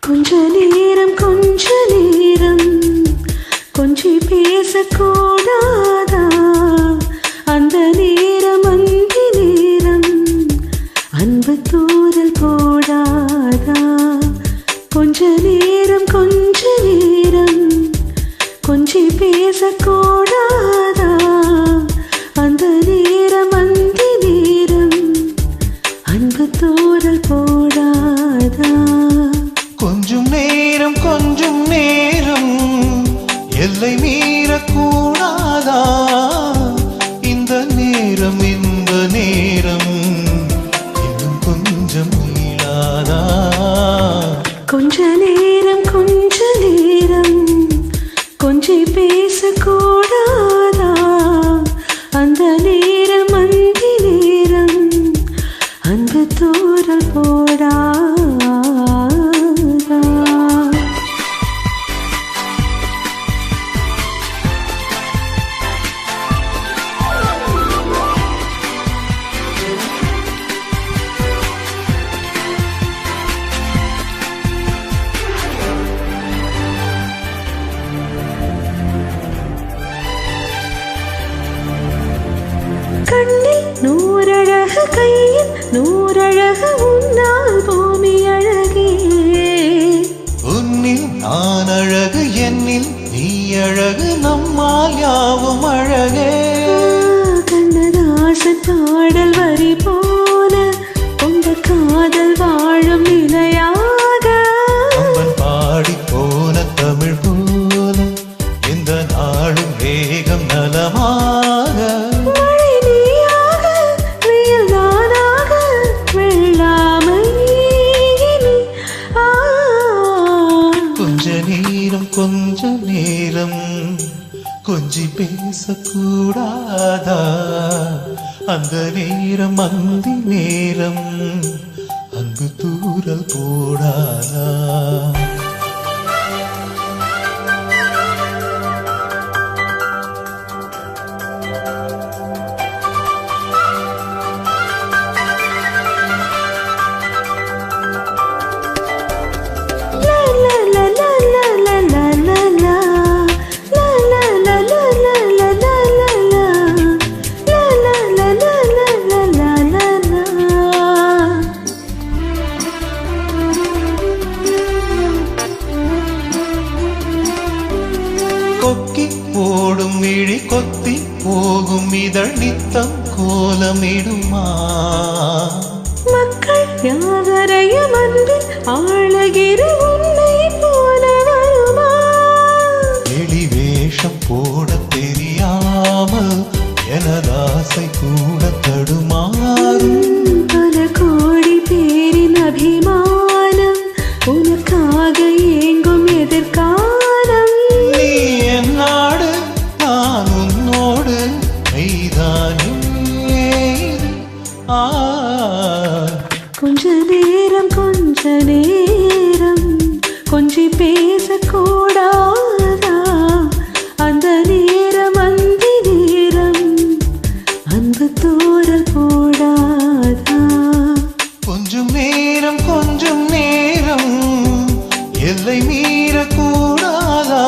கொஞ்ச நேரம் கொஞ்சி பேசக்கூடாதா? அந்த நேரம் அந்தி நேரம் அன்பு தூரல் போடாதா? கொஞ்ச நேரம் கொஞ்சி பேசக்கூடாதா? அந்த நேரம் அந்தி நேரம் அன்பு தூரல் போடாதா? கொஞ்சம் நேரம் எல்லை மீறக்கூடாதா? இந்த நேரம் இன்னும் கொஞ்சம் நீளாதா? கொஞ்ச நேரம் கொஞ்சி பேசக்கூடாதா? அந்த நேரம் அந்தி நேரம் அன்பு தூரல் போடாதா? கண்ணில் நூறழகு கையில் நூறழகு உன்னால் பூமி அழகே. உன்னில் நான் அழகு என்னில் நீ அழகு நம்மால் யாவும் அழகே. கண்ணதாசன் பாடல் வரி போல உங்க காதல் வாழும் நிலையாக அவன் பாடி போன தமிழ் போல இந்த நாளும் வேகம் நலமாக. கொஞ்ச நேரம் கொஞ்சி பேசக்கூடாதா? அந்த நேரம் அந்தி நேரம் அன்பு தூரல் போடாதா? கொக்கி போடும் விழி கொத்தி போகும் இதழ் நித்தம் கோலமிடுமா? மக்கள் யாவரையும் அன்பில் ஆளுகிற உன்னை போல வருமா? எளி வேஷம் போட தெரியாமல் எனதாசை கூட தடுமாறும். பல கோடி பேரின் அபிமானம் உனக்காக ஏங்கும் எதிர்காலம். நீ என்னாடு நான் உன்னோடு மெய்தானே. கொஞ்ச நேரம் கொஞ்சி பேசக்கூடாதா? அந்த நேரம் அந்தி நேரம் அன்பு தூரல் போடாதா? கொஞ்சம் நேரம் எல்லை மீறக்கூடாதா?